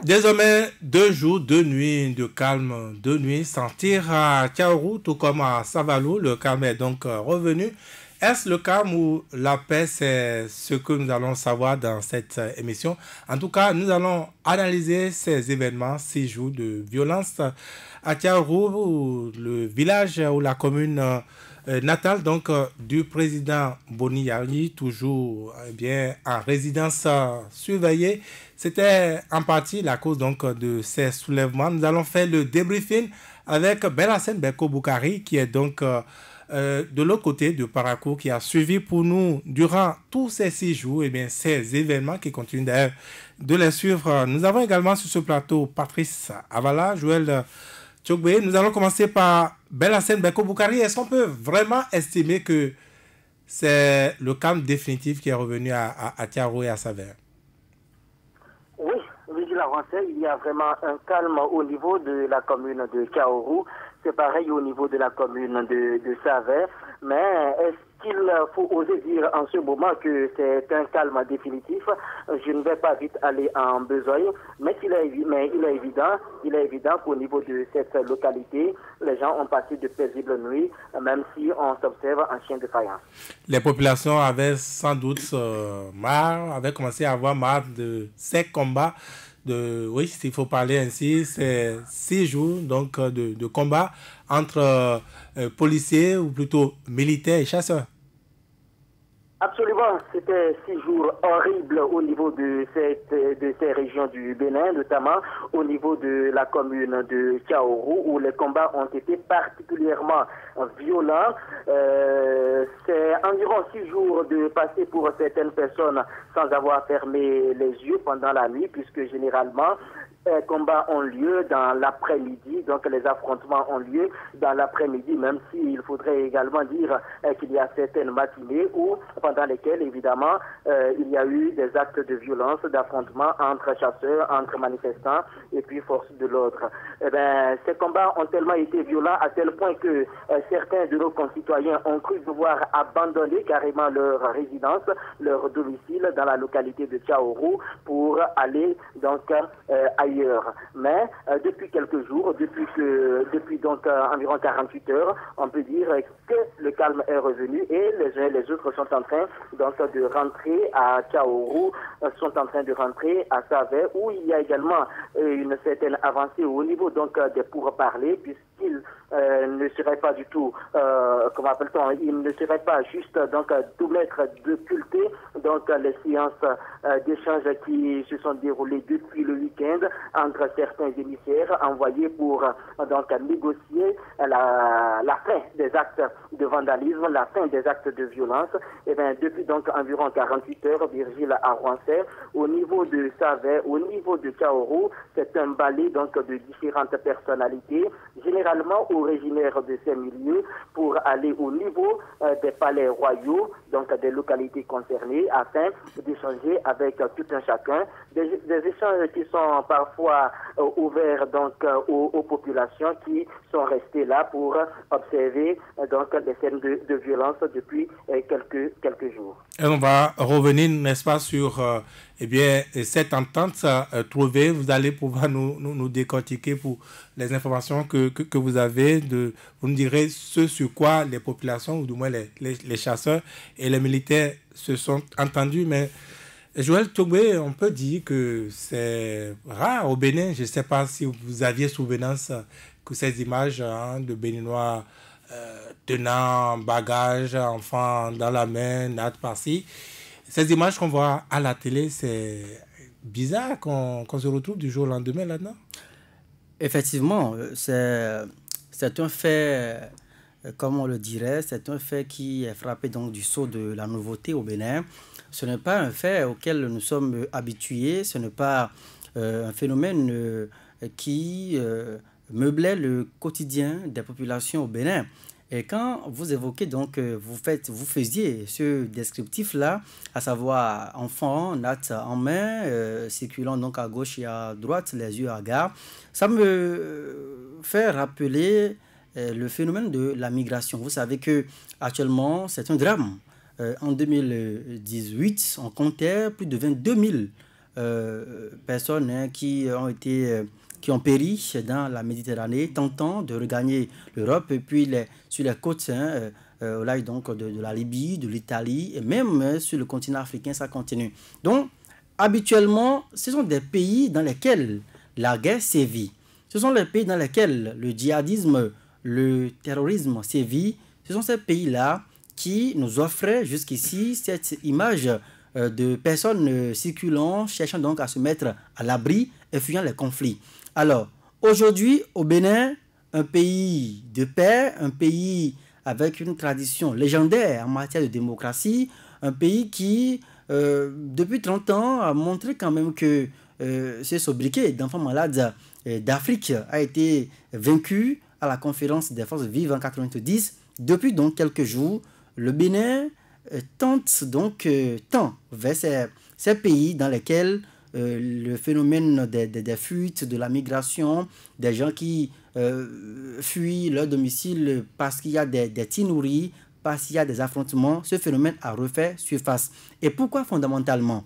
Désormais, 2 jours, 2 nuits de calme, 2 nuits sans tir à Tchaourou, tout comme à Savalou. Le calme est donc revenu. Est-ce le calme ou la paix? C'est ce que nous allons savoir dans cette émission. En tout cas, nous allons analyser ces événements, 6 jours de violence à Tchaourou, le village ou la commune natale donc du président Boni Yari, toujours bien en résidence surveillée. C'était en partie la cause donc de ces soulèvements. Nous allons faire le débriefing avec Belhacène Beko Boukari, qui est donc de l'autre côté de Parakou, qui a suivi pour nous durant tous ces 6 jours et bien, ces événements qui continuent d'ailleurs de les suivre. Nous avons également sur ce plateau Patrice Avala, Joël Tchogbe. Nous allons commencer par Belhacène Beko Boukari. Est-ce qu'on peut vraiment estimer que c'est le calme définitif qui est revenu à Tiaro et à Saverne? Oui, Vigile Avancé, il y a vraiment un calme au niveau de la commune de Kaourou. C'est pareil au niveau de la commune de Saverne. Mais est-ce qu'il faut oser dire en ce moment que c'est un calme définitif? Je ne vais pas vite aller en besogne, mais il est évident qu'au niveau de cette localité, les gens ont passé de paisibles nuits, même si on s'observe en chien de faïence. Les populations avaient sans doute avaient commencé à avoir marre de ces combats. Oui, s'il faut parler ainsi, c'est 6 jours donc, de combat entre policiers ou plutôt militaires et chasseurs. Absolument, c'était 6 jours horribles au niveau de ces régions du Bénin, notamment au niveau de la commune de Tchaourou, où les combats ont été particulièrement violents. C'est environ 6 jours de passer pour certaines personnes sans avoir fermé les yeux pendant la nuit, puisque généralement, les combats ont lieu dans l'après-midi, donc les affrontements ont lieu dans l'après-midi, même s'il faudrait également dire qu'il y a certaines matinées où, pendant lesquelles, évidemment, il y a eu des actes de violence, d'affrontement entre chasseurs, entre manifestants et puis forces de l'ordre. Eh bien, ces combats ont tellement été violents à tel point que certains de nos concitoyens ont cru devoir abandonner carrément leur résidence, leur domicile dans la localité de Tchaourou pour aller donc ailleurs. Mais depuis quelques jours, depuis donc environ 48 heures, on peut dire que le calme est revenu et les uns et les autres sont en train donc de rentrer à Tchaourou, sont en train de rentrer à Saverne, où il y a également une certaine avancée au niveau donc des pourparlers, puisqu'il ne serait pas du tout, comment appelle-t-on, il ne serait pas juste donc tout mettre de culter donc les séances d'échange qui se sont déroulées depuis le week-end entre certains émissaires envoyés pour donc négocier la fin des actes de vandalisme, la fin des actes de violence. Et bien depuis donc environ 48 heures, Virgile Arouancet, au niveau de Saverne, au niveau de Tchaourou, c'est un balai donc de différentes personnalités, généralement originaires de ces milieux, pour aller au niveau des palais royaux, donc des localités concernées, afin d'échanger avec tout un chacun, des échanges qui sont parfois ouverts donc aux populations qui sont restées là pour observer donc des scènes de violence depuis quelques jours. Et on va revenir, n'est-ce pas, sur eh bien, cette entente trouvée. Vous allez pouvoir nous décortiquer pour les informations que vous avez. Vous nous direz ce sur quoi les populations, ou du moins les chasseurs et les militaires se sont entendus. Mais Joël Tchogbe, on peut dire que c'est rare au Bénin. Je ne sais pas si vous aviez souvenance que ces images de Béninois tenant bagage, enfants dans la main, natte par-ci. Ces images qu'on voit à la télé, c'est bizarre qu'on se retrouve du jour au lendemain là-dedans. Effectivement, c'est un fait, comme on le dirait, c'est un fait qui est frappé donc du sceau de la nouveauté au Bénin. Ce n'est pas un fait auquel nous sommes habitués, ce n'est pas un phénomène qui meublait le quotidien des populations au Bénin. Et quand vous évoquez donc, vous faisiez ce descriptif-là, à savoir enfants, natte en main, circulant donc à gauche et à droite, les yeux hagards, ça me fait rappeler le phénomène de la migration. Vous savez que actuellement c'est un drame. En 2018, on comptait plus de 22 000 personnes qui ont péri dans la Méditerranée, tentant de regagner l'Europe, et puis sur les côtes là, donc de la Libye, de l'Italie, et même sur le continent africain, ça continue. Donc, habituellement, ce sont des pays dans lesquels la guerre sévit. Ce sont les pays dans lesquels le djihadisme, le terrorisme sévit. Ce sont ces pays-là qui nous offraient jusqu'ici cette image de personnes circulant, cherchant donc à se mettre à l'abri et fuyant les conflits. Alors, aujourd'hui, au Bénin, un pays de paix, un pays avec une tradition légendaire en matière de démocratie, un pays qui, depuis 30 ans, a montré quand même que ce sobriquet d'enfants malades d'Afrique a été vaincu à la conférence des forces vives en 90. Depuis donc quelques jours, le Bénin tend vers ces pays dans lesquels le phénomène des fuites, de la migration, des gens qui fuient leur domicile parce qu'il y a des tinouris, parce qu'il y a des affrontements, ce phénomène a refait surface. Et pourquoi fondamentalement ?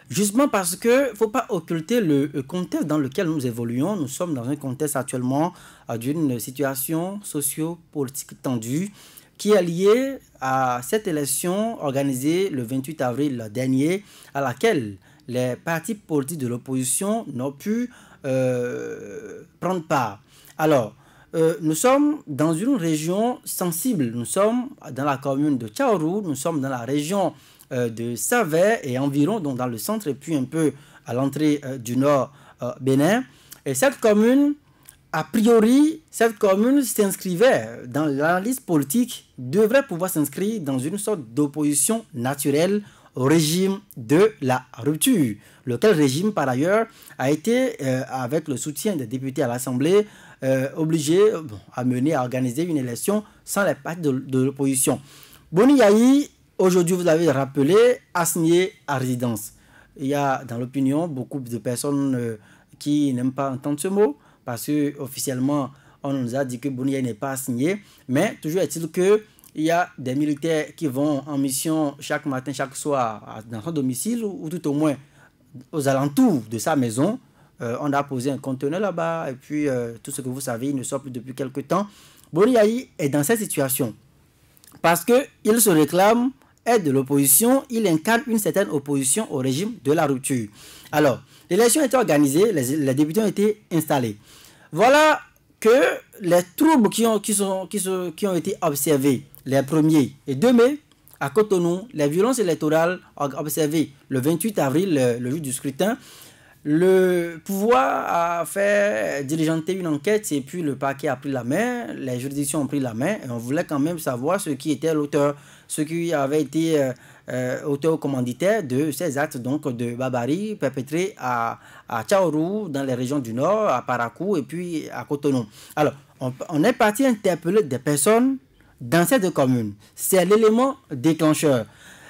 Justement parce qu'il ne faut pas occulter le contexte dans lequel nous évoluons. Nous sommes dans un contexte actuellement d'une situation socio-politique tendue qui est liée à cette élection organisée le 28 avril dernier, à laquelle les partis politiques de l'opposition n'ont pu prendre part. Alors, nous sommes dans une région sensible. Nous sommes dans la commune de Tchaourou, nous sommes dans la région de Savè et environ, donc dans le centre et puis un peu à l'entrée du nord Bénin. Et cette commune, a priori, cette commune s'inscrivait dans l'analyse politique, devrait pouvoir s'inscrire dans une sorte d'opposition naturelle au régime de la rupture, lequel régime par ailleurs a été, avec le soutien des députés à l'Assemblée, obligé à organiser une élection sans les partis de l'opposition. Boni Yayi, aujourd'hui, vous l'avez rappelé, assigné à résidence. Il y a dans l'opinion beaucoup de personnes qui n'aiment pas entendre ce mot, parce qu'officiellement, on nous a dit que Boni Yayi n'est pas assigné, mais toujours est-il qu'il y a des militaires qui vont en mission chaque matin, chaque soir dans son domicile, ou tout au moins aux alentours de sa maison. On a posé un conteneur là-bas, et puis tout ce que vous savez, il ne sort plus depuis quelque temps. Boni Yayi est dans cette situation, parce qu'il se réclame être de l'opposition, il incarne une certaine opposition au régime de la rupture. Alors, l'élection a été organisée, les députés ont été installés. Voilà que les troubles qui ont été observés les 1er et 2 mai à Cotonou, les violences électorales observées le 28 avril, le jour du scrutin, le pouvoir a fait diligenter une enquête et puis le parquet a pris la main, les juridictions ont pris la main et on voulait quand même savoir ce qui était l'auteur, ce qui avait été auteur commanditaire de ces actes donc de barbarie perpétrés à Tchaourou, dans les régions du Nord, à Parakou et puis à Cotonou. Alors, on est parti interpeller des personnes dans ces 2 communes. C'est l'élément déclencheur.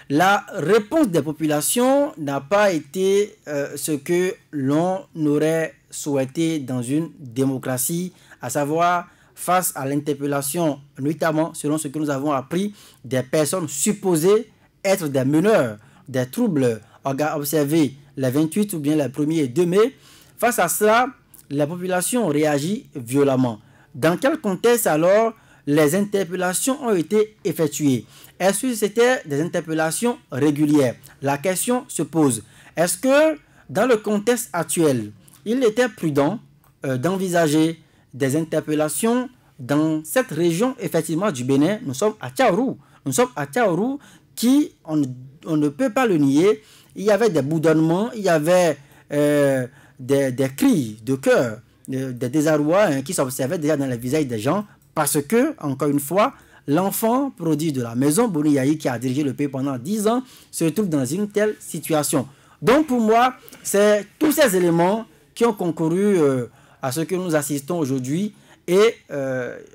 La réponse des populations n'a pas été ce que l'on aurait souhaité dans une démocratie, à savoir face à l'interpellation, notamment selon ce que nous avons appris, des personnes supposées être des meneurs des troubles observés les 28 ou bien les 1er et 2 mai. Face à cela, la population réagit violemment. Dans quel contexte alors les interpellations ont été effectuées? Est-ce que c'était des interpellations régulières? La question se pose. Est-ce que dans le contexte actuel, il était prudent d'envisager des interpellations dans cette région effectivement du Bénin? Nous sommes à Tchaourou. Nous sommes à Tchaourou qui, on ne peut pas le nier, il y avait des boudonnements, il y avait des cris de cœur, des désarrois qui s'observaient déjà dans les visages des gens, parce que, encore une fois, l'enfant prodige de la maison, Boni Yayi, qui a dirigé le pays pendant 10 ans, se trouve dans une telle situation. Donc pour moi, c'est tous ces éléments qui ont concouru à ce que nous assistons aujourd'hui. Et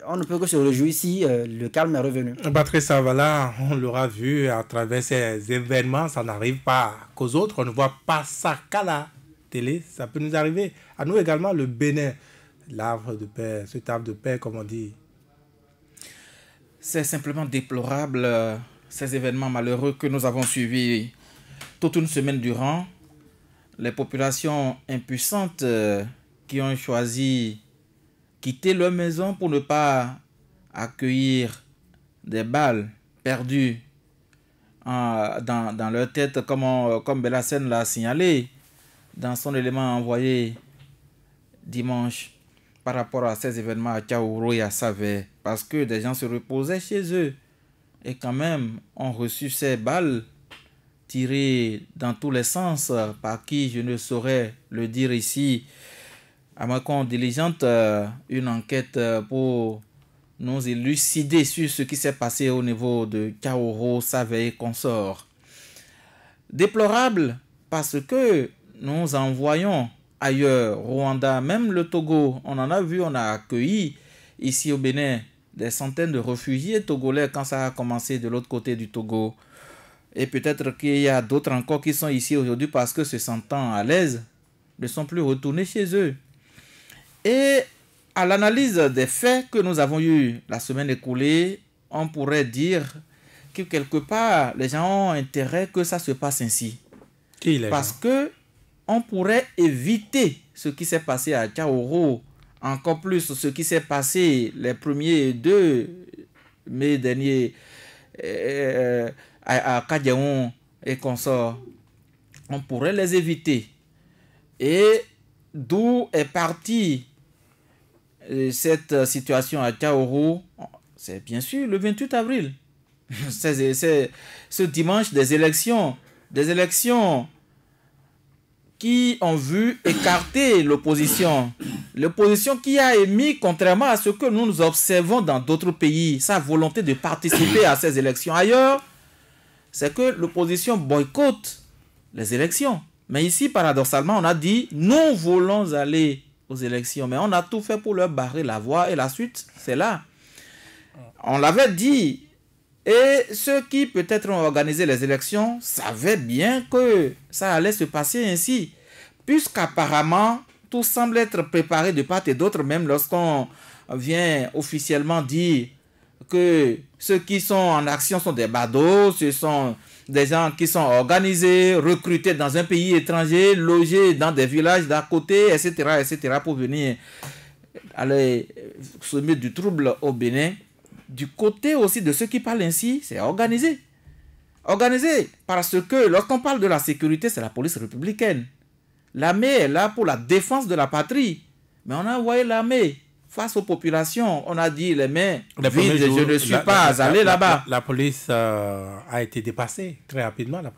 on ne peut que se réjouir si le calme est revenu. Patrice Savala, on l'aura vu à travers ces événements, ça n'arrive pas qu'aux autres, on ne voit pas ça qu'à la télé, ça peut nous arriver. À nous également, le Bénin, l'arbre de paix, cet arbre de paix, comme on dit. C'est simplement déplorable, ces événements malheureux que nous avons suivis toute une semaine durant. les populations impuissantes qui ont choisi quitter leur maison pour ne pas accueillir des balles perdues dans leur tête, comme Belassène l'a signalé dans son élément envoyé dimanche par rapport à ces événements à Tchaouro et à Savè, parce que des gens se reposaient chez eux et quand même ont reçu ces balles tirées dans tous les sens par qui je ne saurais le dire ici, à moins qu'on diligente une enquête pour nous élucider sur ce qui s'est passé au niveau de Tchaouro, Savè et consorts. Déplorable parce que nous envoyons ailleurs, Rwanda, même le Togo, on en a vu, on a accueilli ici au Bénin des centaines de réfugiés togolais quand ça a commencé de l'autre côté du Togo. Et peut-être qu'il y a d'autres encore qui sont ici aujourd'hui parce que se sentant à l'aise, ne sont plus retournés chez eux. Et à l'analyse des faits que nous avons eus la semaine écoulée, on pourrait dire que quelque part, les gens ont intérêt que ça se passe ainsi. Parce que on pourrait éviter ce qui s'est passé à Tchaouro, encore plus ce qui s'est passé les 1er 2 mai dernier à Kadiaon et consorts. On pourrait les éviter. Et d'où est partie cette situation à Tchaouro? C'est bien sûr le 28 avril. C'est ce dimanche des élections qui ont vu écarter l'opposition. L'opposition qui a émis, contrairement à ce que nous observons dans d'autres pays, sa volonté de participer à ces élections. Ailleurs, c'est que l'opposition boycotte les élections. Mais ici, paradoxalement, on a dit, nous voulons aller aux élections. Mais on a tout fait pour leur barrer la voie et la suite, c'est là. On l'avait dit. Et ceux qui peut-être ont organisé les élections savaient bien que ça allait se passer ainsi. Puisqu'apparemment, tout semble être préparé de part et d'autre, même lorsqu'on vient officiellement dire que ceux qui sont en action sont des badauds, ce sont des gens qui sont organisés, recrutés dans un pays étranger, logés dans des villages d'à côté, etc., pour venir aller semer du trouble au Bénin. Du côté aussi de ceux qui parlent ainsi, c'est organisé. Organisé parce que lorsqu'on parle de la sécurité, c'est la police républicaine. L'armée est là pour la défense de la patrie. Mais on a envoyé l'armée face aux populations. On a dit les mains vides, je ne suis pas allé là-bas. La police a été dépassée très rapidement. La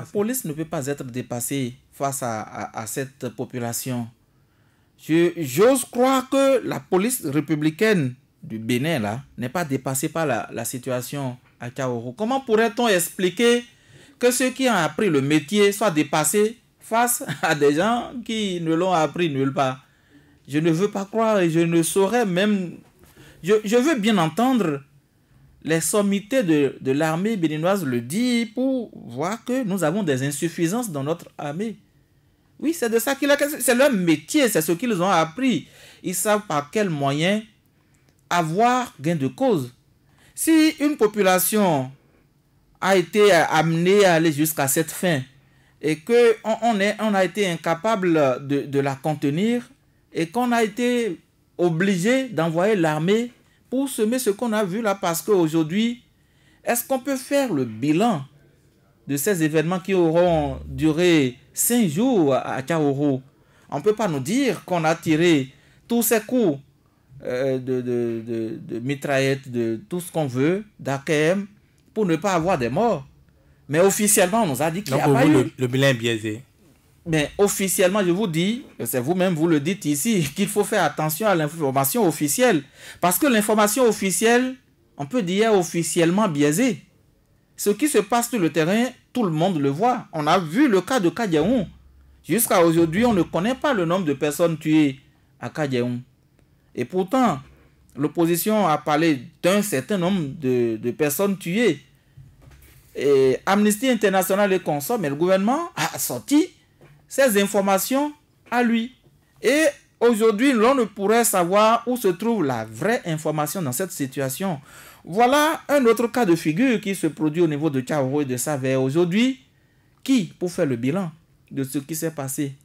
police ne peut pas être dépassée face à cette population. J'ose croire que la police républicaine du Bénin là n'est pas dépassé par la situation à Tchaouro. Comment pourrait-on expliquer que ceux qui ont appris le métier soient dépassés face à des gens qui ne l'ont appris nulle part? Je ne veux pas croire et je ne saurais même... Je veux bien entendre les sommités de l'armée béninoise le dire pour voir que nous avons des insuffisances dans notre armée. Oui, c'est de ça qu'il a... C'est leur métier, c'est ce qu'ils ont appris. Ils savent par quels moyens avoir gain de cause. Si une population a été amenée à aller jusqu'à cette fin et qu'on a été incapable de la contenir et qu'on a été obligé d'envoyer l'armée pour semer ce qu'on a vu là, parce qu'aujourd'hui, est-ce qu'on peut faire le bilan de ces événements qui auront duré 5 jours à Tchaouro? On ne peut pas nous dire qu'on a tiré tous ces coups de mitraillettes, de tout ce qu'on veut, d'AKM, pour ne pas avoir des morts. Mais officiellement, on nous a dit qu'il n'y a pas eu. Le bilan est biaisé. Mais officiellement, je vous dis, c'est vous-même, vous le dites ici, qu'il faut faire attention à l'information officielle. Parce que l'information officielle, on peut dire officiellement biaisée. Ce qui se passe sur le terrain, tout le monde le voit. On a vu le cas de Kadiaon. Jusqu'à aujourd'hui, on ne connaît pas le nombre de personnes tuées à Kadiaon. Et pourtant, l'opposition a parlé d'un certain nombre de personnes tuées. Et Amnesty International et consorts, mais le gouvernement a sorti ces informations à lui. Et aujourd'hui, l'on ne pourrait savoir où se trouve la vraie information dans cette situation. Voilà un autre cas de figure qui se produit au niveau de Tchaouro et de Savè. Aujourd'hui, qui pour faire le bilan de ce qui s'est passé.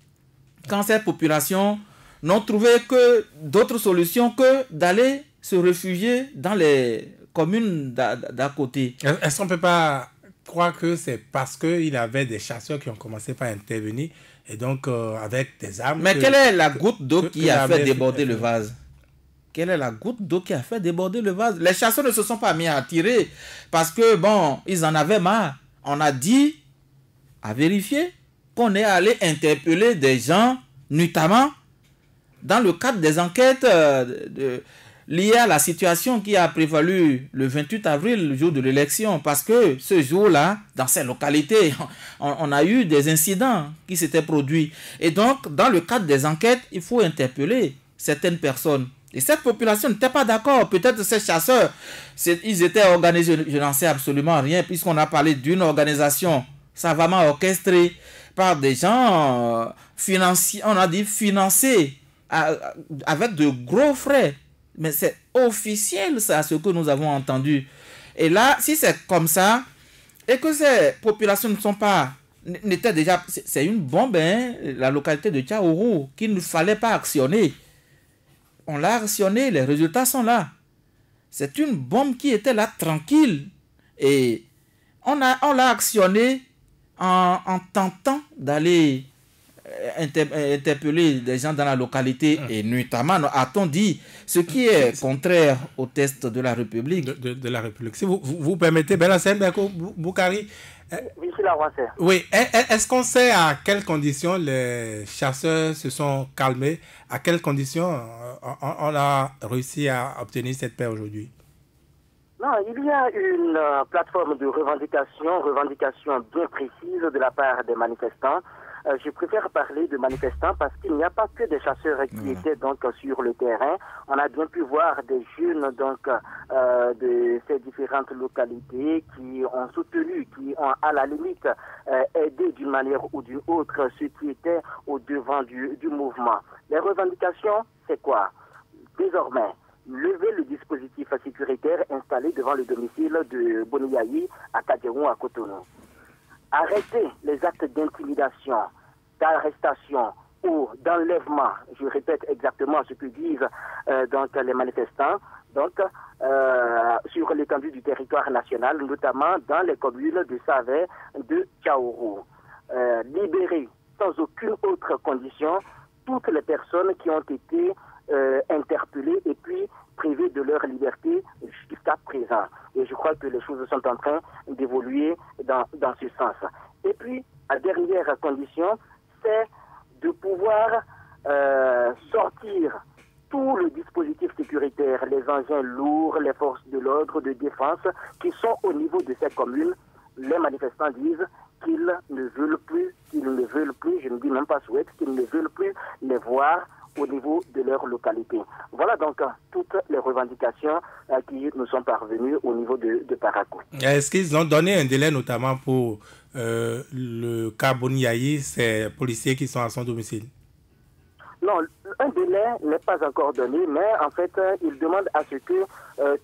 Quand ces populations n'ont trouvé que d'autres solutions que d'aller se réfugier dans les communes d'à côté. Est-ce qu'on ne peut pas croire que c'est parce qu'il y avait des chasseurs qui ont commencé par intervenir et donc avec des armes... Mais quelle est la goutte d'eau qui a fait déborder le vase? Quelle est la goutte d'eau qui a fait déborder le vase? Les chasseurs ne se sont pas mis à tirer parce que, bon, ils en avaient marre. On a dit, à vérifier, qu'on est allé interpeller des gens, notamment dans le cadre des enquêtes liées à la situation qui a prévalu le 28 avril, le jour de l'élection. Parce que ce jour-là, dans ces localités, on a eu des incidents qui s'étaient produits. Et donc, dans le cadre des enquêtes, il faut interpeller certaines personnes. Et cette population n'était pas d'accord. Peut-être ces chasseurs, ils étaient organisés, je n'en sais absolument rien, puisqu'on a parlé d'une organisation savamment orchestrée par des gens financiers, on a dit financés avec de gros frais. Mais c'est officiel, ça, ce que nous avons entendu. Et là, si c'est comme ça, et que ces populations ne sont pas, n'étaient déjà, c'est une bombe, hein, la localité de Tchaourou, qu'il ne fallait pas actionner. On l'a actionné, les résultats sont là. C'est une bombe qui était là tranquille. Et on l'a actionné en tentant d'aller interpeller des gens dans la localité. Et notamment, a-t-on dit, ce qui est contraire au test de la République. De la République. Si vous permettez, Benassem Boukari. Oui, est-ce qu'on sait à quelles conditions les chasseurs se sont calmés? À quelles conditions on a réussi à obtenir cette paix aujourd'hui? Non, il y a une plateforme de revendication bien précise de la part des manifestants. Je préfère parler de manifestants parce qu'il n'y a pas que des chasseurs qui étaient donc sur le terrain. On a bien pu voir des jeunes donc de ces différentes localités qui ont soutenu, qui ont à la limite aidé d'une manière ou d'une autre ceux qui étaient au devant du mouvement. Les revendications, c'est quoi? Désormais, lever le dispositif sécuritaire installé devant le domicile de Boniaï à Kadjeron à Cotonou. Arrêter les actes d'intimidation, d'arrestation ou d'enlèvement, je répète exactement ce que disent donc les manifestants, donc sur l'étendue du territoire national, notamment dans les communes de Savé, de Tchaourou. Libérer sans aucune autre condition toutes les personnes qui ont été interpellées et puis privées de leur liberté jusqu'à présent. Et je crois que les choses sont en train d'évoluer dans ce sens. Et puis, la dernière condition, c'est de pouvoir sortir tout le dispositif sécuritaire, les engins lourds, les forces de l'ordre, de défense, qui sont au niveau de ces communes. Les manifestants disent qu'ils ne veulent plus, je ne dis même pas souhaitent, qu'ils ne veulent plus les voir au niveau de leur localité. Voilà donc toutes les revendications qui nous sont parvenues au niveau de Parakou. Est-ce qu'ils ont donné un délai notamment pour le cas Boniaï, ces policiers qui sont à son domicile? Non, un délai n'est pas encore donné, mais en fait, il demande à ce que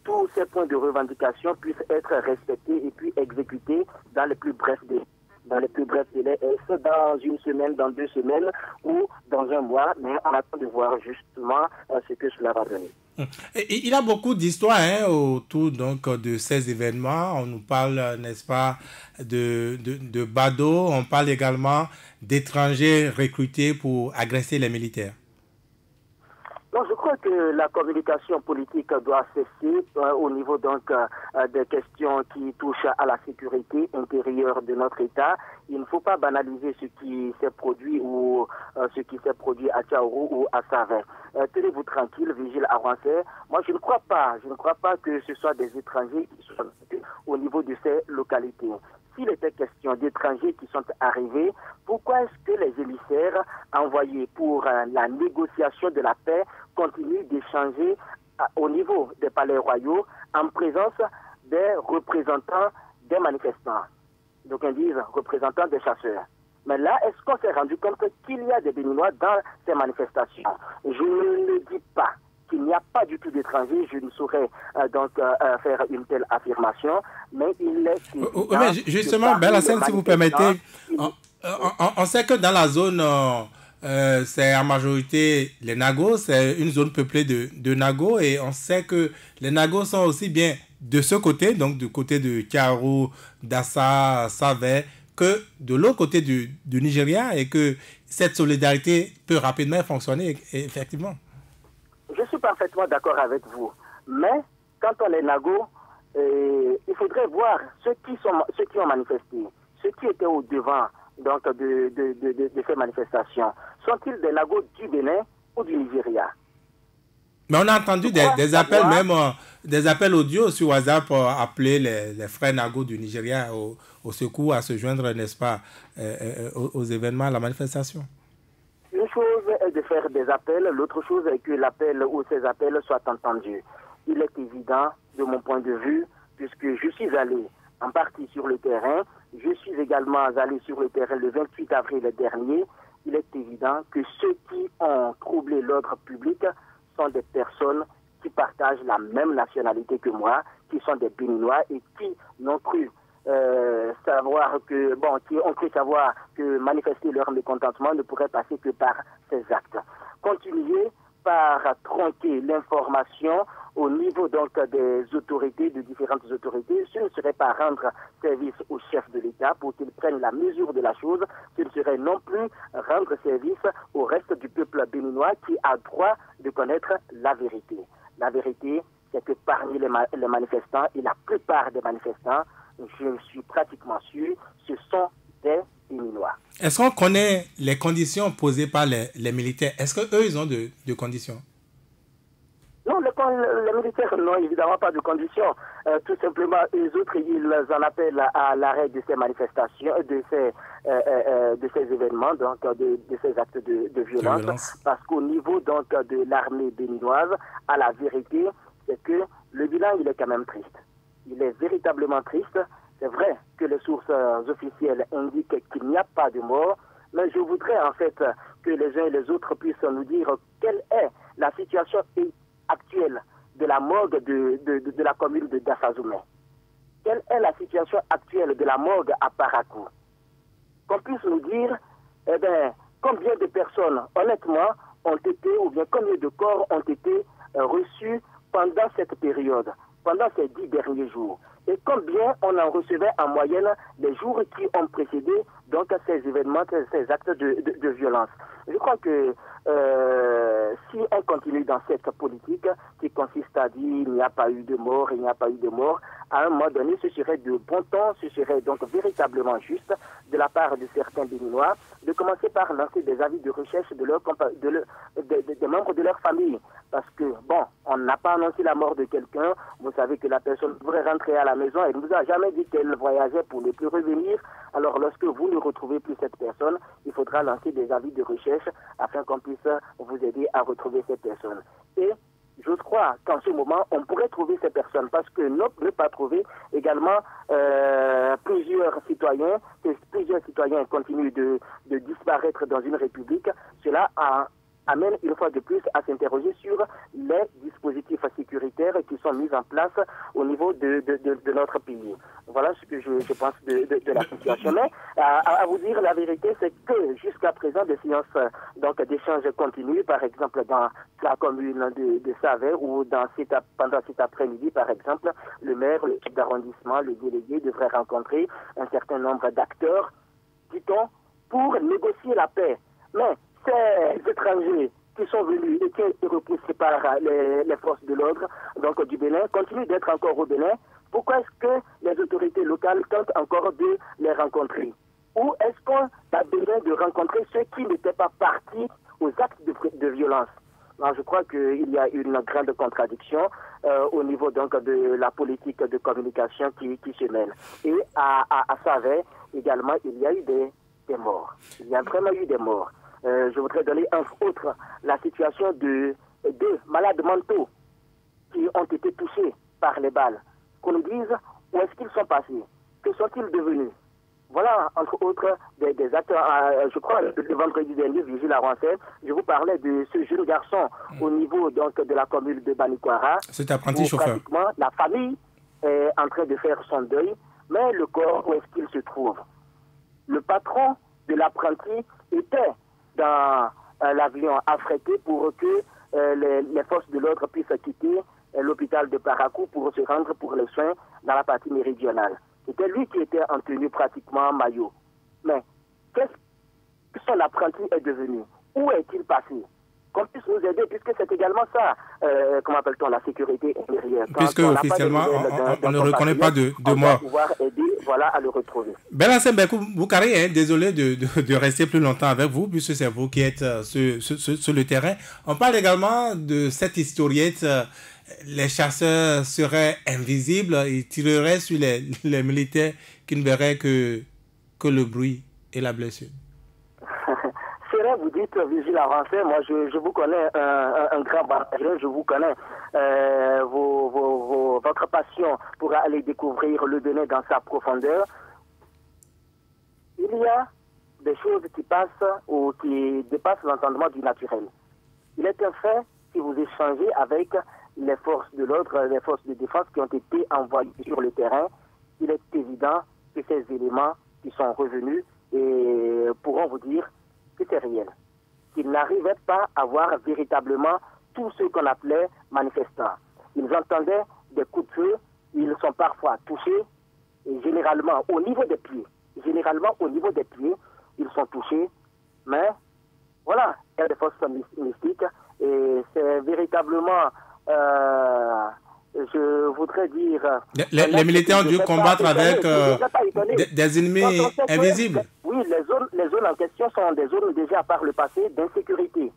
tous ces points de revendication puissent être respectés et puis exécutés dans les plus brefs délais. Est-ce dans une semaine, dans 2 semaines ou dans un mois, mais on attend de voir justement ce que cela va donner. Il y a beaucoup d'histoires autour donc, de ces événements. On nous parle, n'est-ce pas, de badauds. On parle également d'étrangers recrutés pour agresser les militaires. Non, je crois que la communication politique doit cesser au niveau donc des questions qui touchent à la sécurité intérieure de notre État. Il ne faut pas banaliser ce qui s'est produit ou ce qui s'est produit à Tchaourou ou à Savé. Tenez-vous tranquille, vigile à Rancé. Moi, je ne crois pas que ce soit des étrangers qui soient au niveau de ces localités. S'il était question d'étrangers qui sont arrivés, pourquoi est-ce que les émissaires envoyés pour la négociation de la paix continuent d'échanger au niveau des palais royaux en présence des représentants des manifestants? Donc on dit représentants des chasseurs. Mais là, est-ce qu'on s'est rendu compte qu'il y a des Béninois dans ces manifestations? Je ne dis pas qu'il n'y a pas du tout d'étrangers, je ne saurais faire une telle affirmation, mais il est... Mais justement, Belhacene, si vous permettez, on sait que dans la zone, c'est en majorité les Nagos, c'est une zone peuplée de Nagos, et on sait que les Nagos sont aussi bien de ce côté, donc du côté de Tchaourou, Dassa, Savè, que de l'autre côté du Nigeria, et que cette solidarité peut rapidement fonctionner, effectivement. Je suis parfaitement d'accord avec vous. Mais, quand on est Nago, il faudrait voir ceux qui ont manifesté, ceux qui étaient au devant donc, de ces manifestations. Sont-ils des Nagos du Bénin ou du Nigeria? Mais on a entendu des appels, même des appels audio sur WhatsApp pour appeler les frères Nagos du Nigeria au secours, à se joindre, n'est-ce pas, aux événements, à la manifestation. Une chose est de faire des appels, l'autre chose est que l'appel ou ces appels soient entendus. Il est évident, de mon point de vue, puisque je suis allé en partie sur le terrain, je suis également allé sur le terrain le 28 avril dernier, il est évident que ceux qui ont troublé l'ordre public sont des personnes qui partagent la même nationalité que moi, qui sont des Béninois et qui n'ont cru qui ont cru savoir que manifester leur mécontentement ne pourrait passer que par ces actes. Continuer par tronquer l'information au niveau donc des autorités, de différentes autorités, ce ne serait pas rendre service au chef de l'État pour qu'il prenne la mesure de la chose, ce ne serait non plus rendre service au reste du peuple béninois qui a droit de connaître la vérité. La vérité, c'est que parmi les manifestants, et la plupart des manifestants, je suis pratiquement sûr, ce sont des Béninois. Est-ce qu'on connaît les conditions posées par les militaires? Est-ce qu'eux, ils ont de conditions? Non, les militaires n'ont évidemment pas de conditions. Tout simplement, eux autres, ils en appellent à l'arrêt de ces manifestations, de ces événements, donc de ces actes de violence. Parce qu'au niveau donc de l'armée béninoise, à la vérité, c'est que le bilan, il est quand même triste. Il est véritablement triste. C'est vrai que les sources officielles indiquent qu'il n'y a pas de mort, mais je voudrais en fait que les uns et les autres puissent nous dire quelle est la situation actuelle de la morgue de la commune de Dassazoumé. Quelle est la situation actuelle de la morgue à Parakou? Qu'on puisse nous dire, combien de personnes, honnêtement, ont été, ou bien combien de corps ont été reçus pendant cette période, pendant ces 10 derniers jours. Et combien on en recevait en moyenne les jours qui ont précédé donc ces événements, ces actes de violence. Je crois que si on continue dans cette politique qui consiste à dire il n'y a pas eu de mort, il n'y a pas eu de mort, à un moment donné, ce serait de bon temps, ce serait donc véritablement juste de la part de certains Béninois de commencer par lancer des avis de recherche des membres de leur famille. Parce que, on n'a pas annoncé la mort de quelqu'un, vous savez que la personne devrait rentrer à la maison, elle ne vous a jamais dit qu'elle voyageait pour ne plus revenir. Alors lorsque vous ne retrouvez plus cette personne, il faudra lancer des avis de recherche afin qu'on puisse vous aider à retrouver cette personne. Et je crois qu'en ce moment, on pourrait trouver ces personnes parce que ne pas trouver également plusieurs citoyens continuent de disparaître dans une république. Cela amène une fois de plus à s'interroger sur les dispositifs sécuritaires qui sont mis en place au niveau de notre pays. Voilà ce que je pense de la situation. Mais à vous dire la vérité, c'est que jusqu'à présent, des séances d'échanges continuent, par exemple dans la commune de Savè ou pendant cet après-midi, par exemple, le maire, le chef d'arrondissement, le délégué devraient rencontrer un certain nombre d'acteurs, dit-on, pour négocier la paix. Mais ces étrangers qui sont venus et qui ont été repoussés par les forces de l'ordre donc du Bénin continuent d'être encore au Bénin. Pourquoi est-ce que les autorités locales tentent encore de les rencontrer? Ou est-ce qu'on a besoin de rencontrer ceux qui n'étaient pas partis aux actes de violence? Alors, je crois qu'il y a une grande contradiction au niveau donc de la politique de communication qui se mène. Et à Savè également, il y a eu des morts. Il y a vraiment eu des morts. Je voudrais donner entre autres la situation de deux malades mentaux qui ont été touchés par les balles. Qu'on nous dise où est-ce qu'ils sont passés, que sont-ils devenus. Voilà, entre autres, des actes. Je crois, le vendredi dernier, Vigile avancée, je vous parlais de ce jeune garçon au niveau donc, de la commune de Banikwara. Cet apprenti chauffeur. Pratiquement, la famille est en train de faire son deuil, mais le corps, où est-ce qu'il se trouve? Le patron de l'apprenti était dans l'avion affrété pour que les forces de l'ordre puissent quitter l'hôpital de Parakou pour se rendre pour les soins dans la partie méridionale. C'était lui qui était en tenue pratiquement maillot. Mais qu'est-ce que son apprenti est devenu? Où est-il passé? Qu'on puisse nous aider, puisque c'est également ça, comment appelle-t-on, la sécurité intérieure. Puisque officiellement, on ne reconnaît pas de mort. On va pouvoir aider, voilà, à le retrouver. Belhassane Boukari, désolé de rester plus longtemps avec vous, puisque c'est vous qui êtes sur le terrain. On parle également de cette historiette. Les chasseurs seraient invisibles, ils tireraient sur les militaires qui ne verraient que le bruit et la blessure. C'est vrai, vous dites Vigile avancé, moi je vous connais un grand bataillon, je vous connais votre passion pour aller découvrir le Bénin dans sa profondeur. Il y a des choses qui passent ou qui dépassent l'entendement du naturel. Il est un fait, si vous échangez avec les forces de l'ordre, les forces de défense qui ont été envoyées sur le terrain, il est évident que ces éléments qui sont revenus et pourront vous dire que c'est réel. Qu'ils n'arrivaient pas à voir véritablement tout ce qu'on appelait manifestants. Ils entendaient des coups de feu, ils sont parfois touchés, et généralement au niveau des pieds. Généralement au niveau des pieds, ils sont touchés, mais voilà, il y a des forces mystiques, et c'est véritablement... je voudrais dire... Les militaires ont dû combattre avec des ennemis invisibles. Oui, les zones en question sont des zones déjà par le passé d'insécurité.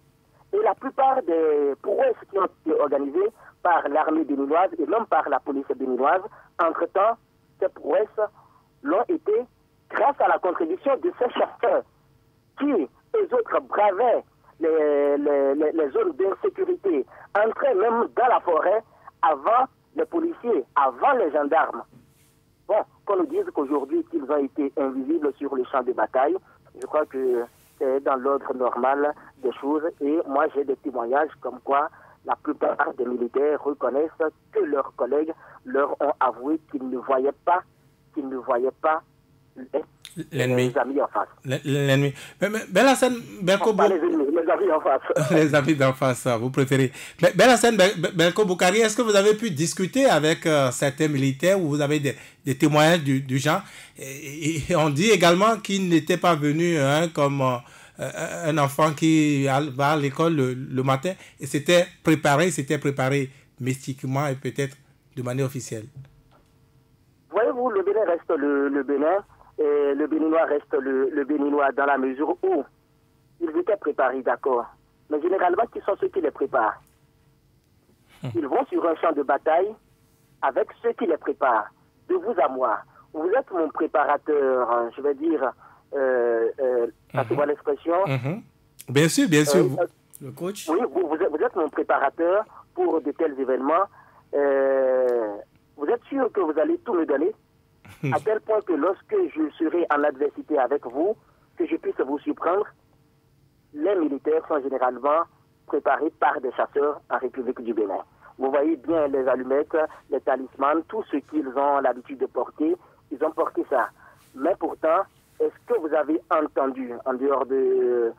Et la plupart des prouesses qui ont été organisées par l'armée béninoise et même par la police béninoise, entre-temps, ces prouesses l'ont été grâce à la contribution de ces chasseurs qui, eux autres, bravaient les zones d'insécurité, entraient même dans la forêt avant les policiers, avant les gendarmes. Bon, qu'on nous dise qu'aujourd'hui qu'ils ont été invisibles sur le champ de bataille, je crois que c'est dans l'ordre normal des choses. Et moi, j'ai des témoignages comme quoi la plupart des militaires reconnaissent que leurs collègues leur ont avoué qu'ils ne voyaient pas l'ennemi. Les amis en face. L'ennemi. Belhassane Berko... Pas les ennemis, les amis en face. Les amis d'en face, vous préférez. Belhassane Berko Boukari, est-ce que vous avez pu discuter avec certains militaires ou vous avez des témoignages du genre et on dit également qu'il n'était pas venu comme un enfant qui va à l'école le matin et s'était préparé mystiquement et peut-être de manière officielle. Voyez-vous, le Bénin reste le Bénin. Et le Béninois reste le Béninois dans la mesure où ils étaient préparés, d'accord. Mais généralement, qui sont ceux qui les préparent? Ils vont sur un champ de bataille avec ceux qui les préparent. De vous à moi. Vous êtes mon préparateur, je vais dire, ça se voit l'expression. Bien sûr, bien sûr. Le coach. Oui, vous êtes mon préparateur pour de tels événements. Vous êtes sûr que vous allez tout me donner? À tel point que lorsque je serai en adversité avec vous, que je puisse vous surprendre, les militaires sont généralement préparés par des chasseurs en République du Bénin. Vous voyez bien les allumettes, les talismans, tout ce qu'ils ont l'habitude de porter, ils ont porté ça. Mais pourtant, est-ce que vous avez entendu, en dehors de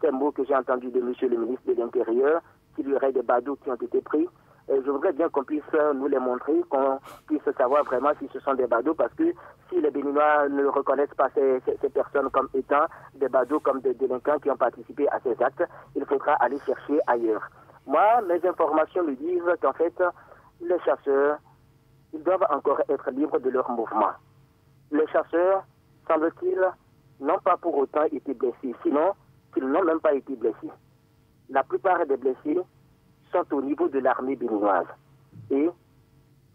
ces mots que j'ai entendus de monsieur le ministre de l'Intérieur, qu'il y aurait des badauds qui ont été pris? Je voudrais bien qu'on puisse nous les montrer, qu'on puisse savoir vraiment si ce sont des badauds, parce que si les Béninois ne reconnaissent pas ces personnes comme étant des badauds, comme des délinquants qui ont participé à ces actes, il faudra aller chercher ailleurs. Moi, mes informations me disent qu'en fait, les chasseurs, ils doivent encore être libres de leur mouvement. Les chasseurs, semble-t-il, n'ont pas pour autant été blessés, sinon qu'ils n'ont même pas été blessés. La plupart des blessés sont au niveau de l'armée béninoise. Et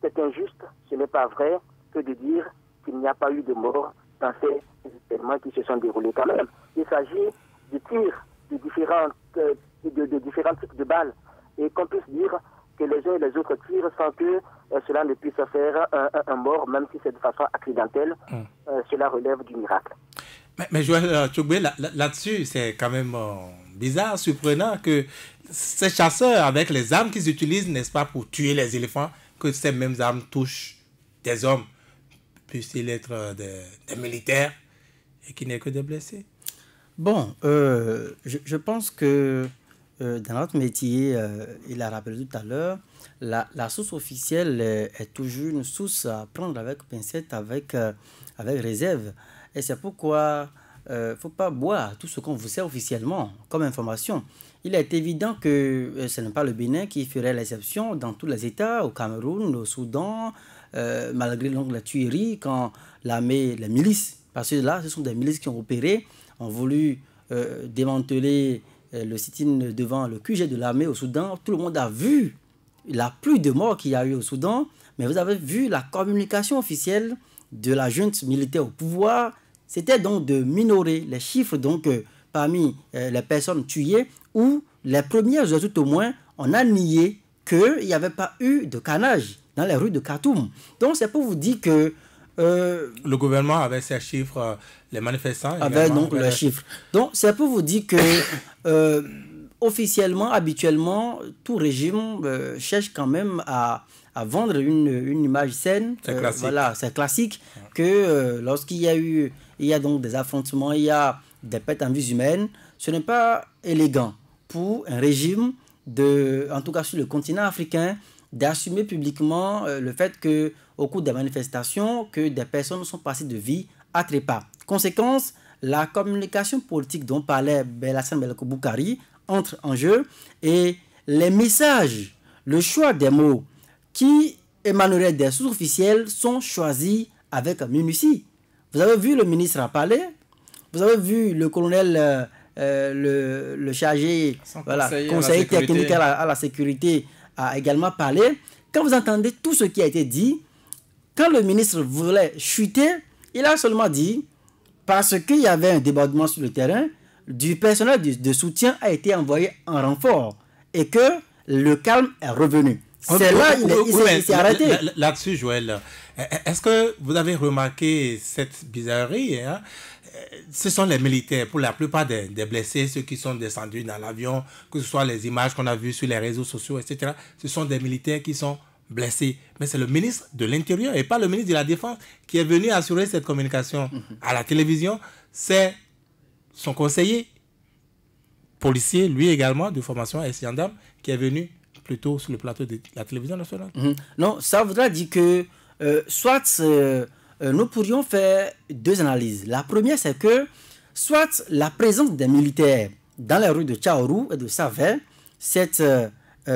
c'est injuste, ce n'est pas vrai que de dire qu'il n'y a pas eu de mort dans ces événements qui se sont déroulés quand même. Il s'agit de tirs de différents types de balles et qu'on puisse dire que les uns et les autres tirent sans que cela ne puisse faire un mort, même si c'est de façon accidentelle. Cela relève du miracle. Mais Joël Tchoubé, là-dessus, c'est quand même bizarre, surprenant que ces chasseurs, avec les armes qu'ils utilisent, n'est-ce pas, pour tuer les éléphants, que ces mêmes armes touchent des hommes, puissent-ils être des militaires, et qu'il n'y ait que des blessés? Bon, je pense que dans notre métier, il a rappelé tout à l'heure, la source officielle est toujours une source à prendre avec pincette, avec réserve. Et c'est pourquoi il ne faut pas boire tout ce qu'on vous sert officiellement comme information. Il est évident que ce n'est pas le Bénin qui ferait l'exception dans tous les États, au Cameroun, au Soudan, malgré la tuerie, quand l'armée, les milices, parce que là, ce sont des milices qui ont opéré, ont voulu démanteler le sit-in devant le QG de l'armée au Soudan. Tout le monde a vu la pluie de morts qu'il y a eu au Soudan, mais vous avez vu la communication officielle de la junte militaire au pouvoir. C'était donc de minorer les chiffres donc, parmi les personnes tuées, où les premières heures tout au moins, on a nié qu'il n'y avait pas eu de carnage dans les rues de Khartoum. Donc c'est pour vous dire que... le gouvernement avait ces chiffres, les manifestants avaient donc leurs chiffres. Donc c'est pour vous dire que officiellement, habituellement, tout régime cherche quand même à vendre une image saine. C'est classique. Voilà, c'est classique que lorsqu'il y a donc des affrontements, il y a des pertes en vies humaines, ce n'est pas élégant pour un régime, en tout cas sur le continent africain, d'assumer publiquement le fait qu'au cours des manifestations, que des personnes sont passées de vie à trépas. Conséquence, la communication politique dont parlait Belhassane Belko Boukari entre en jeu et les messages, le choix des mots qui émaneraient des sources officielles sont choisis avec minutie. Vous avez vu le ministre a parlé, vous avez vu le colonel, le chargé, conseiller technique à la sécurité a également parlé. Quand vous entendez tout ce qui a été dit, quand le ministre voulait chuter, il a seulement dit, parce qu'il y avait un débordement sur le terrain, du personnel de soutien a été envoyé en renfort et que le calme est revenu. C'est là il s'est arrêté. Là-dessus, Joël, est-ce que vous avez remarqué cette bizarrerie, hein? Ce sont les militaires, pour la plupart des blessés, ceux qui sont descendus dans l'avion, que ce soit les images qu'on a vues sur les réseaux sociaux, etc. Ce sont des militaires qui sont blessés. Mais c'est le ministre de l'Intérieur et pas le ministre de la Défense qui est venu assurer cette communication à la télévision. C'est son conseiller policier, lui également, de formation à Essiandam, qui est venu plutôt sur le plateau de la télévision nationale. Non, ça voudra dire que nous pourrions faire deux analyses. La première, c'est que soit la présence des militaires dans les rues de Tchaourou et de Savè, cette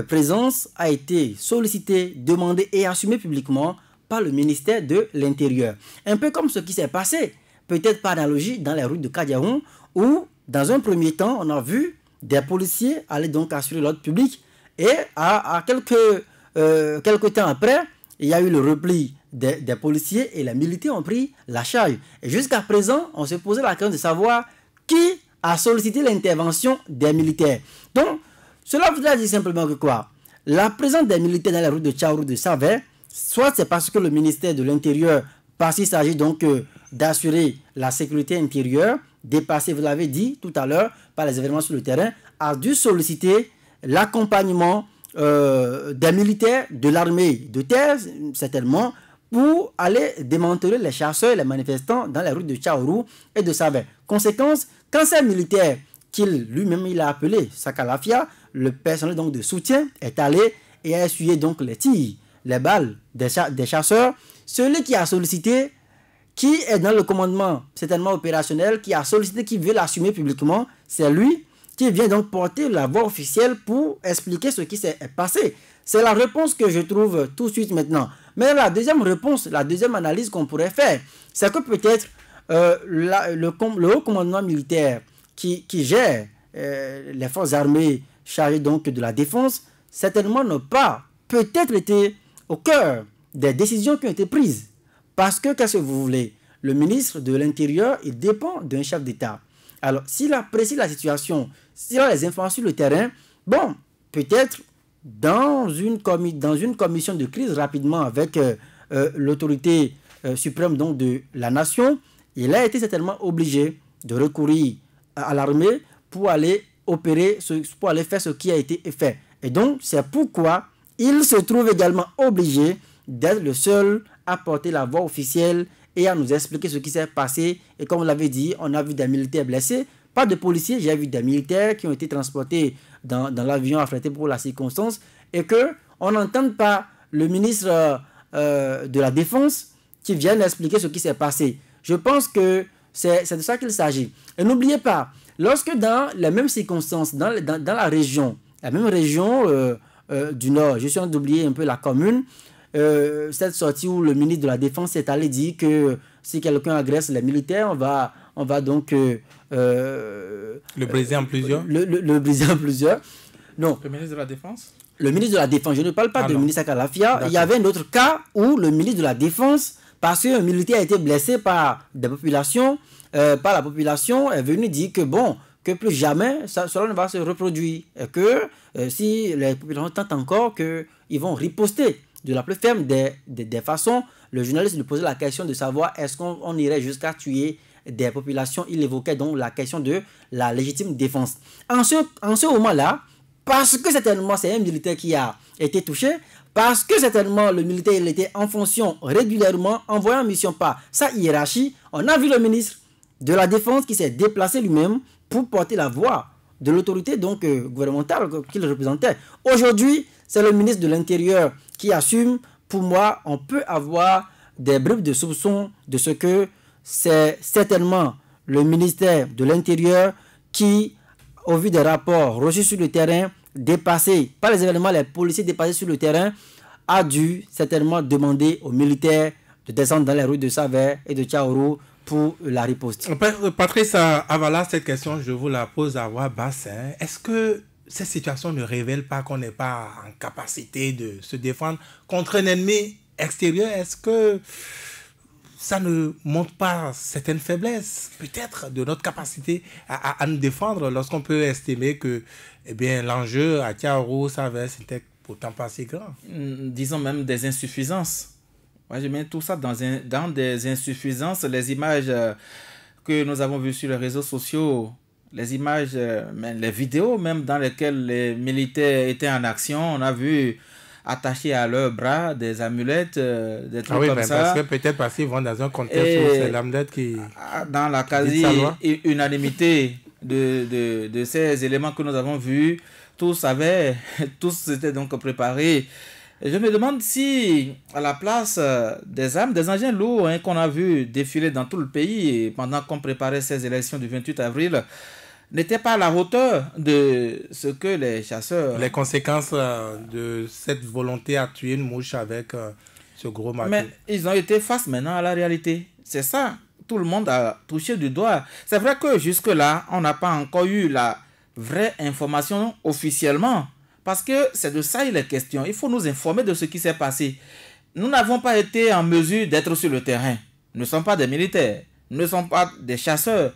présence a été sollicitée, demandée et assumée publiquement par le ministère de l'Intérieur. Un peu comme ce qui s'est passé, peut-être par analogie, dans les rues de Kadiaoun, où, dans un premier temps, on a vu des policiers aller donc assurer l'ordre public et à quelques temps après, il y a eu le repli des policiers et les militaires ont pris la charge. Et jusqu'à présent, on se posait la question de savoir qui a sollicité l'intervention des militaires. Donc, cela voudrait dire simplement que quoi? La présence des militaires dans les routes de Tchaourou, de Savè, soit c'est parce que le ministère de l'Intérieur, parce qu'il s'agit donc d'assurer la sécurité intérieure, dépassé, vous l'avez dit tout à l'heure, par les événements sur le terrain, a dû solliciter l'accompagnement des militaires de l'armée de terre, certainement, pour aller démanteler les chasseurs et les manifestants dans les rues de Tchaourou et de Savè. Conséquence, quand ces militaires qu'il lui-même il a appelé Sakalafia, le personnel donc de soutien est allé et a essuyé donc les tirs, les balles des chasseurs. Celui qui a sollicité, qui est dans le commandement certainement opérationnel, qui a sollicité, qui veut l'assumer publiquement, c'est lui qui vient donc porter la voix officielle pour expliquer ce qui s'est passé. C'est la réponse que je trouve tout de suite maintenant. Mais la deuxième réponse, la deuxième analyse qu'on pourrait faire, c'est que peut-être le haut commandement militaire qui gère les forces armées chargées donc de la défense, certainement n'a pas peut-être été au cœur des décisions qui ont été prises. Parce que, qu'est-ce que vous voulez? Le ministre de l'Intérieur, il dépend d'un chef d'État. Alors, s'il apprécie la situation, s'il a les informations sur le terrain, bon, peut-être dans une commission de crise rapidement avec l'autorité suprême donc, de la nation, il a été certainement obligé de recourir à l'armée pour aller opérer, pour aller faire ce qui a été fait. Et donc, c'est pourquoi il se trouve également obligé d'être le seul à porter la voix officielle et à nous expliquer ce qui s'est passé. Et comme on l'avait dit, on a vu des militaires blessés, pas de policiers, j'ai vu des militaires qui ont été transportés dans l'avion affrété pour la circonstance, et qu'on n'entende pas le ministre de la Défense qui vient expliquer ce qui s'est passé. Je pense que c'est de ça qu'il s'agit. Et n'oubliez pas, lorsque dans les mêmes circonstances, dans la région, la même région du Nord, je suis en train d'oublier un peu la commune, cette sortie où le ministre de la Défense est allé dire que si quelqu'un agresse les militaires, on va donc... le briser en plusieurs. Le briser en plusieurs. Non. Le ministre de la Défense? Le ministre de la Défense, je ne parle pas du ministre Akalafia. Il y avait un autre cas où le ministre de la Défense, parce qu'un militaire a été blessé par des populations, par la population, est venu dire que bon, que plus jamais cela ne va se reproduire. Et que si les populations tentent encore, qu'ils vont riposter de la plus ferme des façons. Le journaliste lui posait la question de savoir est-ce qu'on irait jusqu'à tuer des populations. Il évoquait donc la question de la légitime défense. En ce moment-là, parce que certainement c'est un militaire qui a été touché, parce que certainement le militaire il était en fonction régulièrement, envoyé en mission par sa hiérarchie, on a vu le ministre de la Défense qui s'est déplacé lui-même pour porter la voix de l'autorité donc gouvernementale qu'il représentait. Aujourd'hui, c'est le ministre de l'Intérieur qui assume. Pour moi, on peut avoir des bribes de soupçons de ce que c'est certainement le ministère de l'Intérieur qui, au vu des rapports reçus sur le terrain, dépassés par les événements, les policiers dépassés sur le terrain, a dû certainement demander aux militaires de descendre dans les rues de Savère et de Tchaourou pour la riposte. Patrice Avala, cette question, je vous la pose à voix basse. Est-ce que cette situation ne révèle pas qu'on n'est pas en capacité de se défendre contre un ennemi extérieur? Est-ce que ça ne montre pas certaines faiblesses, peut-être, de notre capacité à nous défendre lorsqu'on peut estimer que l'enjeu à Tchaourou, Savère, c'était pourtant pas si grand? Disons même des insuffisances. Moi, je mets tout ça dans des insuffisances. Les images que nous avons vues sur les réseaux sociaux, les images, les vidéos même dans lesquelles les militaires étaient en action, on a vu attachés à leurs bras des amulettes, des trucs comme ça. Parce qu'ils vont dans un contexte où c'est l'amulette qui... Dans la quasi-unanimité de ces éléments que nous avons vus, tous s'étaient donc préparés. Et je me demande si, à la place des armes, des engins lourds qu'on a vu défiler dans tout le pays pendant qu'on préparait ces élections du 28 avril, n'était pas à la hauteur de ce que les chasseurs... Les conséquences de cette volonté à tuer une mouche avec ce gros marteau. Mais ils ont été face maintenant à la réalité. C'est ça. Tout le monde a touché du doigt. C'est vrai que jusque-là, on n'a pas encore eu la vraie information officiellement. Parce que c'est de ça il est question. Il faut nous informer de ce qui s'est passé. Nous n'avons pas été en mesure d'être sur le terrain. Nous ne sommes pas des militaires. Nous ne sommes pas des chasseurs.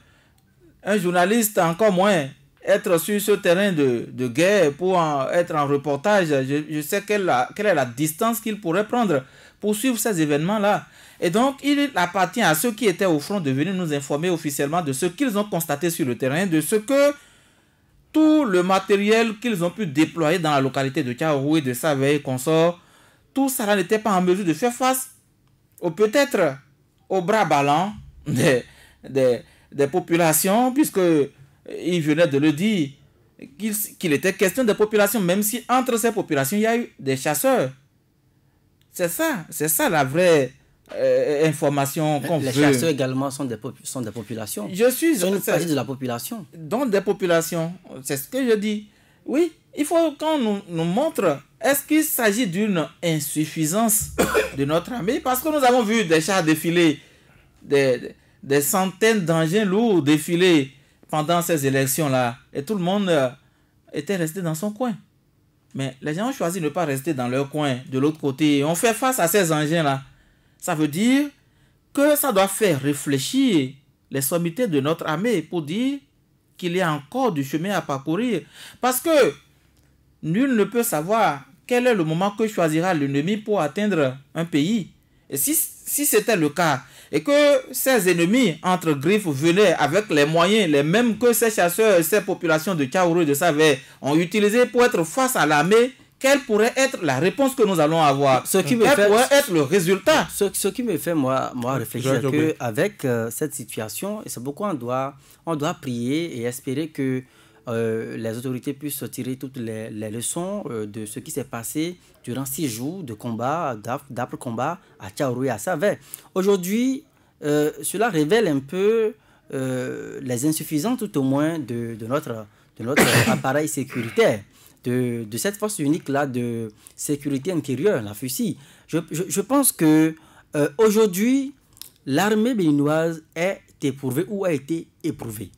Un journaliste, encore moins, être sur ce terrain de guerre pour être en reportage, je sais quelle est la distance qu'il pourrait prendre pour suivre ces événements-là. Et donc, il appartient à ceux qui étaient au front de venir nous informer officiellement de ce qu'ils ont constaté sur le terrain, de ce que tout le matériel qu'ils ont pu déployer dans la localité de Tchaourou et de Savère et consorts, tout ça n'était pas en mesure de faire face peut-être aux bras ballants des populations, puisqu'il venait de le dire, qu'il était question des populations, même si entre ces populations, il y a eu des chasseurs. C'est ça la vraie information qu'on veut. Les chasseurs également sont des populations. Je suis une partie de la population. Donc des populations, c'est ce que je dis. Oui, il faut qu'on nous montre, est-ce qu'il s'agit d'une insuffisance de notre armée? Parce que nous avons vu des chars défiler, des centaines d'engins lourds défiler pendant ces élections-là. Et tout le monde était resté dans son coin. Mais les gens ont choisi de ne pas rester dans leur coin, de l'autre côté. On fait face à ces engins-là. Ça veut dire que ça doit faire réfléchir les sommités de notre armée pour dire qu'il y a encore du chemin à parcourir. Parce que nul ne peut savoir quel est le moment que choisira l'ennemi pour atteindre un pays. Et si c'était le cas, et que ces ennemis, entre griffes, venaient avec les moyens, les mêmes que ces chasseurs et ces populations de Tchaourou et de Savè ont utilisé pour être face à l'armée, quelle pourrait être la réponse que nous allons avoir? Quel pourrait être le résultat? Ce qui me fait, moi réfléchir qu'avec cette situation, et c'est pourquoi on doit prier et espérer que les autorités puissent tirer toutes les leçons de ce qui s'est passé durant 6 jours de combat, d'âpres combats à Tchaourou et à Savè. Aujourd'hui, cela révèle un peu les insuffisances tout au moins de notre appareil sécuritaire, de cette force unique-là de sécurité intérieure, la FUSI. Je pense que aujourd'hui, l'armée béninoise est éprouvée ou a été éprouvée.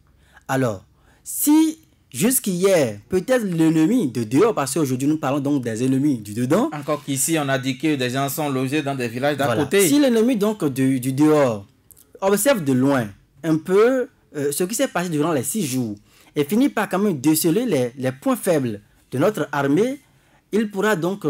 Alors, si jusqu'hier, peut-être l'ennemi de dehors, parce qu'aujourd'hui nous parlons donc des ennemis du dedans. Encore qu'ici, on a dit que des gens sont logés dans des villages d'à côté. Si l'ennemi donc du dehors observe de loin un peu ce qui s'est passé durant les 6 jours et finit par quand même déceler les points faibles de notre armée, il pourra donc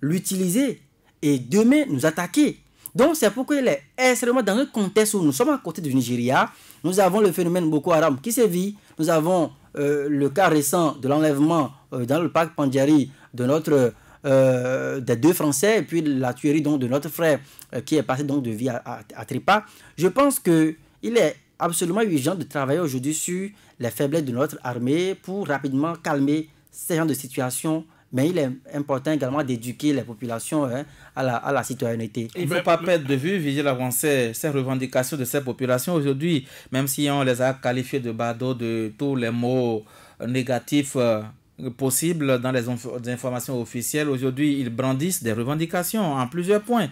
l'utiliser et demain nous attaquer. Donc c'est pourquoi il est extrêmement dans un contexte où nous sommes à côté du Nigeria, nous avons le phénomène Boko Haram qui sévit, nous avons le cas récent de l'enlèvement dans le parc Pandjari de des 2 Français et puis la tuerie donc, de notre frère qui est passé donc de vie à trépas. Je pense qu'il est absolument urgent de travailler aujourd'hui sur les faiblesses de notre armée pour rapidement calmer ces genres de situations. Mais il est important également d'éduquer les populations à la citoyenneté. Il ne faut pas perdre de vue, Vigile Avancé, ces revendications de ces populations aujourd'hui, même si on les a qualifiées de badauds, de tous les mots négatifs possibles dans les informations officielles. Aujourd'hui, ils brandissent des revendications en plusieurs points.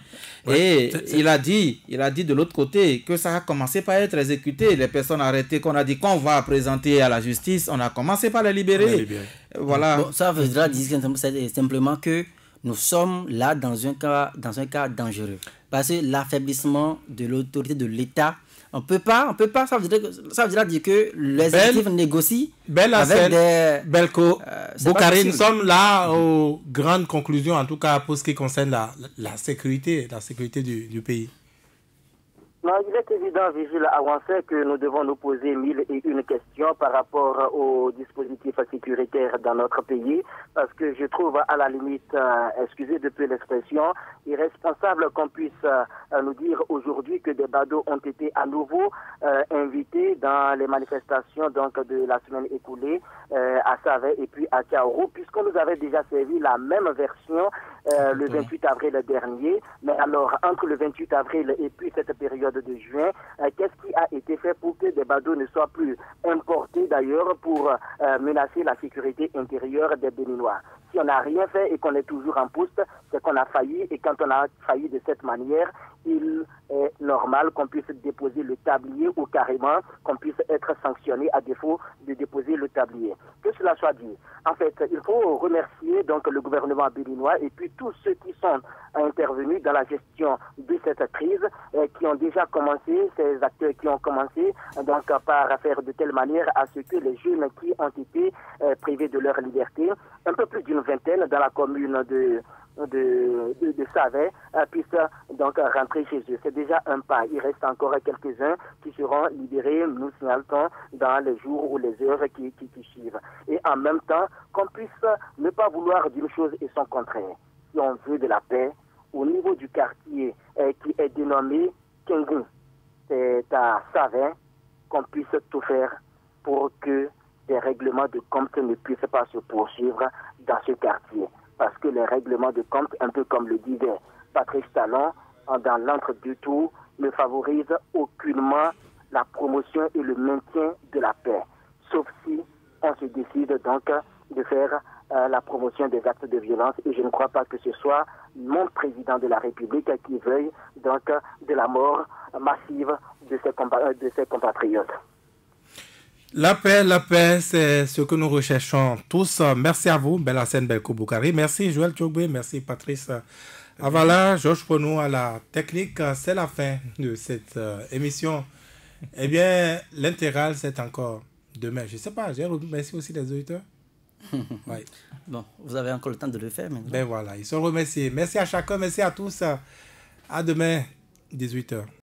Et il a dit de l'autre côté que ça a commencé par être exécuté. Les personnes arrêtées qu'on a dit qu'on va présenter à la justice, on a commencé par les libérer. Voilà. Bon, ça voudra dire simplement que nous sommes là dans un cas dangereux. Parce que l'affaiblissement de l'autorité de l'État, on peut pas, ça veut dire que l'exécutif négocie avec des... Belko, Boukari, nous sommes là aux grandes conclusions, en tout cas pour ce qui concerne la sécurité du pays. Non, il est évident, Vigile Avancé, que nous devons nous poser 1001 questions par rapport aux dispositifs sécuritaires dans notre pays, parce que je trouve à la limite, excusez depuis l'expression, irresponsable qu'on puisse nous dire aujourd'hui que des badauds ont été à nouveau invités dans les manifestations donc de la semaine écoulée à Savè et puis à Tchaourou, puisqu'on nous avait déjà servi la même version le 28 avril dernier. Mais alors, entre le 28 avril et puis cette période de juin, qu'est-ce qui a été fait pour que des badauds ne soient plus importés d'ailleurs pour menacer la sécurité intérieure des Béninois? Si on n'a rien fait et qu'on est toujours en poste, c'est qu'on a failli, et quand on a failli de cette manière, il est normal qu'on puisse déposer le tablier ou carrément qu'on puisse être sanctionné à défaut de déposer le tablier. Que cela soit dit. En fait, il faut remercier donc le gouvernement béninois et puis tous ceux qui sont intervenus dans la gestion de cette crise, qui ont déjà commencé, ces acteurs qui ont commencé donc par faire de telle manière à ce que les jeunes qui ont été privés de leur liberté, un peu plus d'une vingtaine dans la commune de Savè, puissent donc rentrer chez eux. C'est déjà un pas. Il reste encore quelques-uns qui seront libérés, nous signalons, dans les jours ou les heures qui suivent. Et en même temps, qu'on puisse ne pas vouloir d'une chose et son contraire. Si on veut de la paix, au niveau du quartier qui est dénommé Kengun, c'est à Savè qu'on puisse tout faire pour que des règlements de compte ne puissent pas se poursuivre dans ce quartier. Parce que les règlements de compte, un peu comme le disait Patrice Talon, dans l'entre-deux tours, ne favorisent aucunement la promotion et le maintien de la paix. Sauf si on se décide donc de faire la promotion des actes de violence. Et je ne crois pas que ce soit mon président de la République qui veuille donc de la mort massive de ses compatriotes. La paix, c'est ce que nous recherchons tous. Merci à vous, Belhacène Belko Boukari. Merci, Joël Tchogbe. Merci, Patrice Avala. Georges Prono à la technique. C'est la fin de cette émission. Eh bien, l'intégrale, c'est encore demain. Je ne sais pas, j'ai remercié aussi les auditeurs. Ouais. Bon, vous avez encore le temps de le faire maintenant. Ben voilà, ils sont remerciés. Merci à chacun, merci à tous. À demain, 18h.